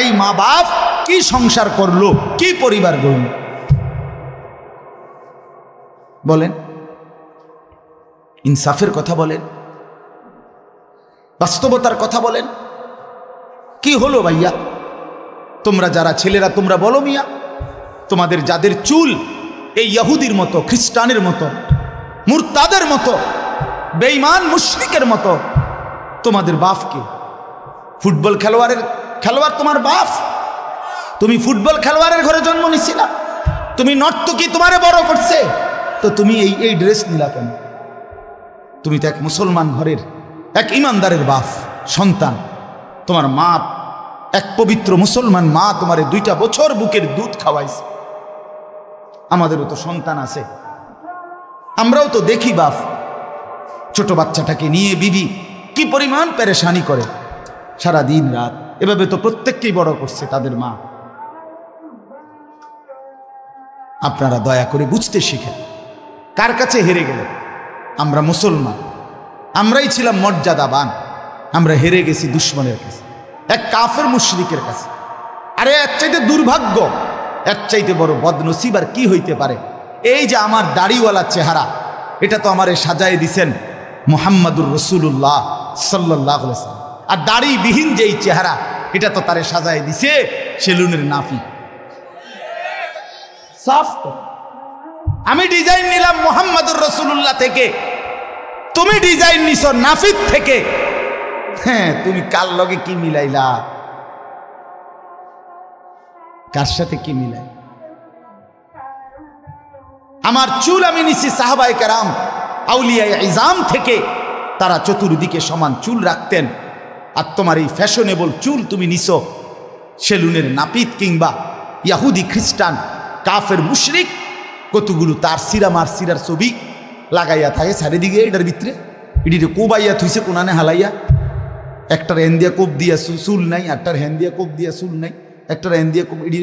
এই মা বাপ কি সংসার করলো, কি পরিবার গড়ল? বলেন, ইনসাফের কথা বলেন, বাস্তবতার কথা বলেন। কি হলো ভাইয়া? তোমরা যারা ছেলেরা তোমরা বলো মিয়া, তোমাদের যাদের চুল এই ইহুদির মতো, খ্রিস্টানের মতো, মুরতাদের মতো, বেঈমান মুশরিকের মতো, তোমাদের বাপকে ফুটবল খেলোয়াড় তোমার বাপ। তুমি ফুটবল খেলোয়াড়ের ঘরে জন্ম নিছিলা, তুমি নর্তকী তোমারে বড় করছে, তো তুমি এই ড্রেস নিলা কেন? তুমি তো এক মুসলমান ঘরের এক ইমানদারের বাপ সন্তান। তোমার মা, এক পবিত্র মুসলমান মা, তোমারে 2টা বছর বুকের দুধ খাওয়াইছে। আমাদেরও তো সন্তান আছে, আমরাও তো দেখি বাপ ছোট বাচ্চাটাকে নিয়ে বিবি কি পরিমাণ পেরেশানি করে সারা দিন রাত। এভাবে তো প্রত্যেককেই বড় করছে তাদের মা। আপনারা দয়া করে বুঝতে শিখেন। কার কাছে হেরে গেলেন? আমরা মুসলমান, আমরাই ছিলাম মর্যাদাবান, আমরা হেরে গেছি দুশ্মনের কাছে, এক কাফের মুশরিকের কাছে। আরে এর চাইতে দুর্ভাগ্য, এর চাইতে বড় বদনসিব আর কি হইতে পারে? এই যে আমার দাড়িওয়ালা চেহারা, এটা তো আমারে সাজায় দিছেন মুহাম্মাদুর রাসূলুল্লাহ সাল্লাল্লাহু আলাইহি ওয়াসাল্লাম। আর দাড়িবিহীন যেই চেহারা, এটা তো তারে সাজায় দিছে সেলুনের নাফি। সাফ তো। আমি ডিজাইন নিলাম মুহাম্মাদুর রাসূলুল্লাহ থেকে, তুমি ডিজাইন নিছো নাফিক থেকে। হ্যাঁ, তুমি কার লগে কি মিলাইলা? কার সাথে কি মিলাই? আমার চুল আমি নিছি সাহাবায়ে কেরাম আউলিয়ায়ে ইজাম থেকে, তারা চতুর্দিকে সমান চুল রাখতেন। আর তোমার এই ফ্যাশনেবল চুল তুমি নিছো সেলুনের নাপিত কিংবা ইহুদি খ্রিস্টান কাফের মুশরিক, কতগুলো তার সিরার ছবি লাগাইয়া থাকে চারিদিকে। এটার ভিতরে এটিতে কোবাইয়া থুইছে কোনানে হালাইয়া, একটার হেন দিয়া কোপ দিয়া চুল নাই, একটার হেন দিয়া কোপ দিয়া চুল নাই, একটার হেন দিয়া কোপ, এটি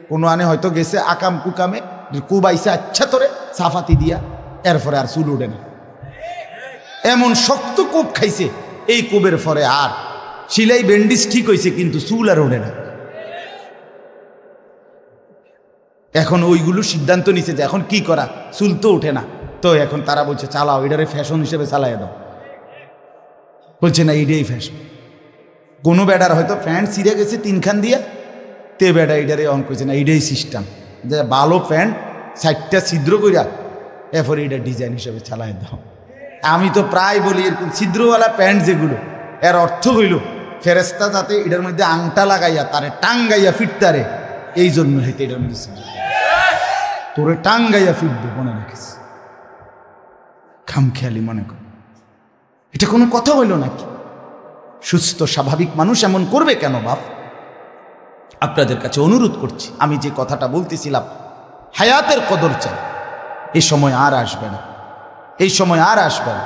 কোনো আনে হয়তো গেছে আকাম কুকামে, কোবাইছে আচ্ছা তোরে সাফাতি দিয়া, এরপরে আর চুল ওঠে না। এমন শক্ত কোপ খাইছে, এই কোবের পরে আর সিলাই ব্যান্ডিজ ঠিক হয়েছে, কিন্তু চুল আর ওঠে না। এখন ওইগুলো সিদ্ধান্ত নিছে যে এখন কি করা, চুল তো ওঠে না, তো এখন তারা বলছে চালাও, এটারে ফ্যাশন হিসেবে চালাই দাও। বলছে না এইটাই ফ্যাশন। কোনো বেডার হয়তো প্যান্ট ছিঁড়ে গেছে 3খান দিয়া, তে বেডা এটারে অন করছে না এইটাই সিস্টেম, যে ভালো প্যান্ট 4টা ছিদ্র করিয়া এরপরে এটা ডিজাইন হিসেবে চালাই দাও। আমি তো প্রায় বলি এরকম ছিদ্রওয়ালা প্যান্ট যেগুলো, এর অর্থ হইল ফেরেস্তা যাতে এটার মধ্যে আংটা লাগাইয়া তারে টাঙ্গাইয়া ফিরতারে, এই জন্য হইতে এটার মধ্যে তোরে টাঙ্গাইয়া ফিরবে, মনে রাখিস। খামখেয়ালি মনে কর, এটা কোনো কথা হইল নাকি? সুস্থ স্বাভাবিক মানুষ এমন করবে কেন বাপ? আপনাদের কাছে অনুরোধ করছি, আমি যে কথাটা বলতেছিলাম, হায়াতের কদর চাই। এই সময় আর আসবে না, এই সময় আর আসবে না।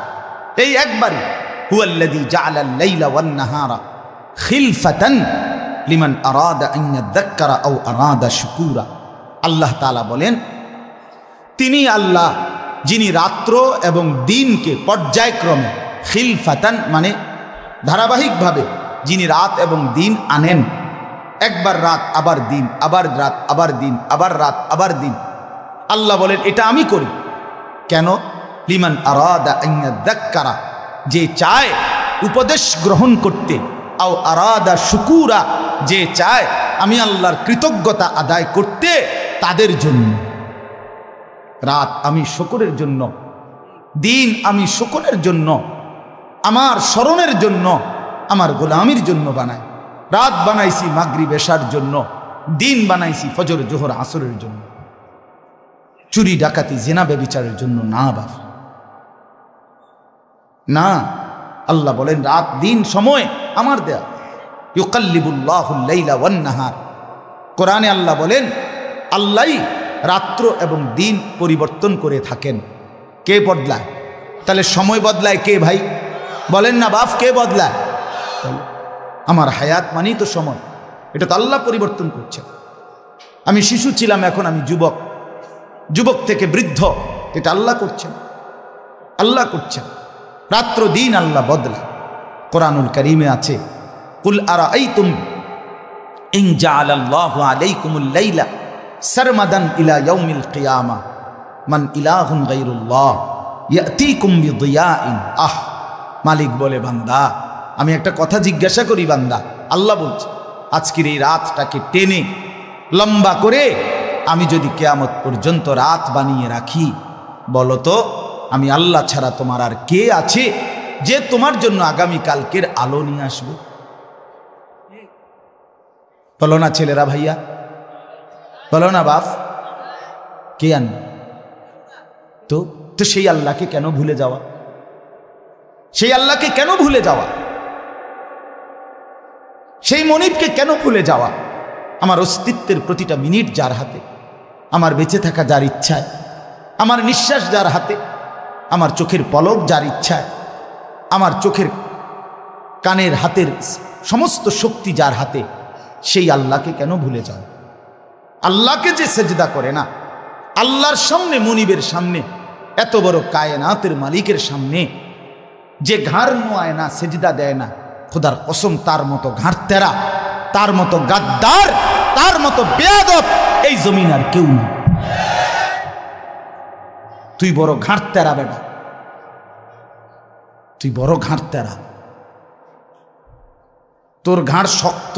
এই একবারই হুয়াল্লাযী জাআলাল লাইলা ওয়ান নাহারা খিলফাতান লিমান আরাদা আন ইয়াযাক্কারা আও আরাদা শুকুরা। আল্লাহ তাআলা বলেন, তিনি আল্লাহ যিনি রাত্র এবং দিনকে পর্যায়ক্রমে, খিলফাতান মানে ধারাবাহিকভাবে যিনি রাত এবং দিন আনেন, একবার রাত আবার দিন, আবার রাত আবার দিন, আবার রাত আবার দিন। আল্লাহ বলেন এটা আমি করি কেন? লিমান আরাদা আন ইয়াযাক্কারা, যে চায় উপদেশ গ্রহণ করতে, আও আরাদা শুকুরা, যে চায় আমি আল্লাহর কৃতজ্ঞতা আদায় করতে, তাদের জন্য। রাত আমি শুকরের জন্য, দিন আমি শুকরের জন্য, আমার স্মরণের জন্য, আমার গোলামির জন্য বানাই। রাত বানাইছি মাগরিব এশার জন্য, দিন বানাইছি ফজর জোহর আসরের জন্য, চুরি ডাকাতি জিনা ব্যভিচারের জন্য না বাবা, না। আল্লাহ বলেন রাত দিন সময় আমার দেয়া। ইউকাল্লিবুল্লাহুল লাইলা ওয়ান নাহার, কোরআনে আল্লাহ বলেন আল্লাহই রাত্র এবং দিন পরিবর্তন করে থাকেন। কে বদলায়? তাহলে সময় বদলায় কে ভাই? বলেন না বাপ, কে বদলায়? আমার হায়াত মানেই তো সময়, এটা তো আল্লাহ পরিবর্তন করছে। আমি শিশু ছিলাম, এখন আমি যুবক, যুবক থেকে বৃদ্ধ, এটা আল্লাহ করছেন, আল্লাহ করছেন। রাত্র দিন আল্লাহ বদলায়। কোরআনুল কারীমে আছে, কুল আরাআইতুম ইন জাআলাল্লাহু আলাইকুমুল লাইলা সারমাদান ইলা ইয়াউমিল কিয়ামা মান ইলাহুন গায়রুল্লাহ ইয়াতিকুম বিদিয়াইন। মালিক বলে, বান্দা আমি একটা কথা জিজ্ঞাসা করি বান্দা, আল্লাহ বলছে আজকের এই রাতটাকে টেনে লম্বা করে আমি যদি কিয়ামত পর্যন্ত রাত বানিয়ে রাখি, বলো তো আমি আল্লাহ ছাড়া তোমার আর কে আছে যে তোমার জন্য আগামী কালকের আলো নিয়ে আসবে? বলো না ছেলেরা, ভাইয়া বলো না বাপ, কে আনবে? তো সেই আল্লাহকে কেন ভুলে যাওয়া? সেই আল্লাহকে কেন ভুলে যাওয়া? সেই মনিবকে কেন ভুলে যাওয়া? আমার অস্তিত্বের প্রতিটা মিনিট যার হাতে, আমার বেঁচে থাকা যার ইচ্ছায়, আমার নিঃশ্বাস যার হাতে, আমার চোখের পলক যার ইচ্ছায়, আমার চোখের কানের হাতের সমস্ত শক্তি যার হাতে, সেই আল্লাহকে কেন ভুলে যাও? আল্লাহকে যে সেজদা করে না, আল্লাহর সামনে, মনিবের সামনে, এত বড় কায়নাতের মালিকের সামনে যে ঘাড় নোয়ায় না, সেজদা দেয় না, খোদার কসম তার মতো ঘাড় তেরা, তার মতো গাদ্দার, তার মতো বেয়াদব এই জমিন আর কেউ না। তুই বড় ঘাড় তেরা বেটা, তুই বড় ঘাড় তেরা, তোর ঘাড় শক্ত,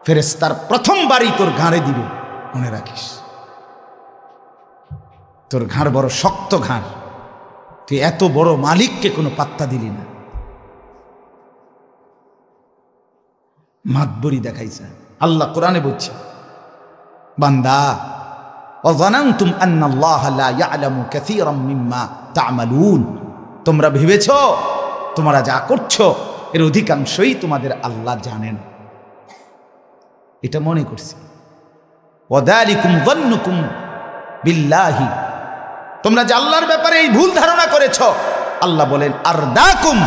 ফেরেশতার প্রথমবারই তোর ঘাড়ে দিবে, মনে রাখিস। তোর ঘাড় বড় শক্ত ঘাড়, তুই এত বড় মালিককে কোনো পাত্তা দিলি না। মাতবরি দেখাইছে আল্লাহ কোরআনে বলছে, বান্দা অযানানতুম আন্নাল্লাহা লা ইয়ালামু কাসীরাম মিম্মা তা'মালুন, তোমরা ভেবেছো তোমরা যা করছো এর অধিকাংশই তোমাদের আল্লাহ জানেন, এটা মনে করছি। ওয়াযালিকুম যান্নুকুম বিল্লাহি, তোমরা যে আল্লাহর ব্যাপারে এই ভুল ধারণা করেছো, আল্লাহ বলেন আরদাকুম,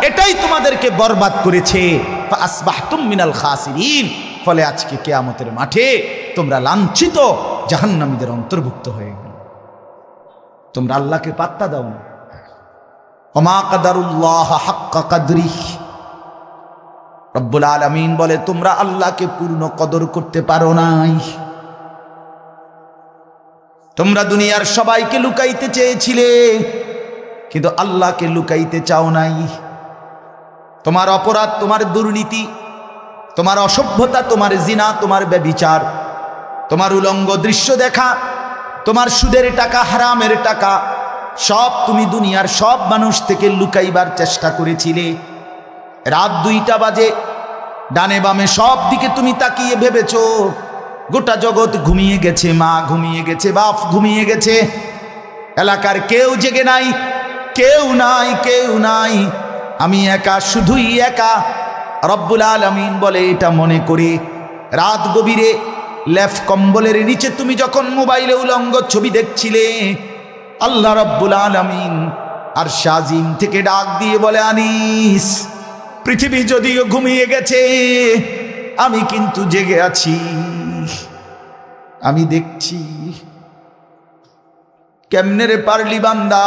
এটাই তোমাদেরকে বরবাদ করেছে। ফাসবাহতুম মিনাল খাসিরিন, ফলে আজকে কিয়ামতের মাঠে তোমরা লাঞ্ছিত জাহান্নামীদের অন্তর্ভুক্ত হয়ে গেল। তোমরা আল্লাহকে পাত্তা দাও না। ওমা কাদারুল্লাহ হাক্কা কদরিহি, রব্বুল আলামিন বলে তোমরা আল্লাহকে পূর্ণ কদর করতে পারো নাই। তোমরা দুনিয়ার সবাইকে লুকাইতে চেয়েছিলে, কিন্তু আল্লাহকে লুকাইতে চাও নাই। তোমার অপরাধ, তোমার দুর্নীতি, তোমার অসভ্যতা, তোমার জিনা, তোমার ব্যভিচার, তোমার উলঙ্গ দৃশ্য দেখা, তোমার সুদের টাকা, হারামের টাকা, সব তুমি দুনিয়ার সব মানুষ থেকে লুকাইবার চেষ্টা করেছিলে। রাত 2টা বাজে, ডানে বামে সব দিকে তুমি তাকিয়ে ভেবেছো গোটা জগৎ ঘুমিয়ে গেছে, মা ঘুমিয়ে গেছে, বাপ ঘুমিয়ে গেছে, এলাকার কেউ জেগে নাই, কেউ নাই, কেউ নাই, আমি একা, শুধুই একা। রব্বুল আলামিন বলে এটা মনে করে রাত গভীরে লেফ কম্বলের নিচে তুমি যখন মোবাইলে উলঙ্গ ছবি দেখছিলে, আল্লাহ রব্বুল আলামিন আর শাজিম থেকে ডাক দিয়ে বলে, আনিস, পৃথিবী যদিও ঘুমিয়ে গেছে, আমি কিন্তু জেগে আছি, আমি দেখছি। কেমনে রে পারলি বান্দা,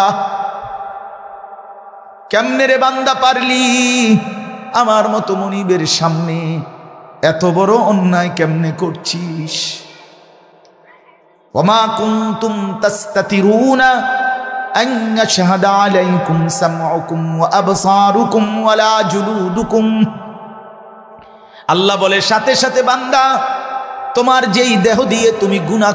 কেমনে রে বান্দা পারলি আমার মতো মনিবের সামনে এত বড় অন্যায় কেমনে করছিস? ওমা কুনতুম তাস্তাতিরুনা আন ইয়াশহাদা আলাইকুম সামউকুম ওয়া আবসারুকুম ওয়ালা জুলুদুকুম। আল্লাহ বলে সাথে সাথে বান্দা, তোমার যেই দেহ দিয়ে তুমি গুনাহ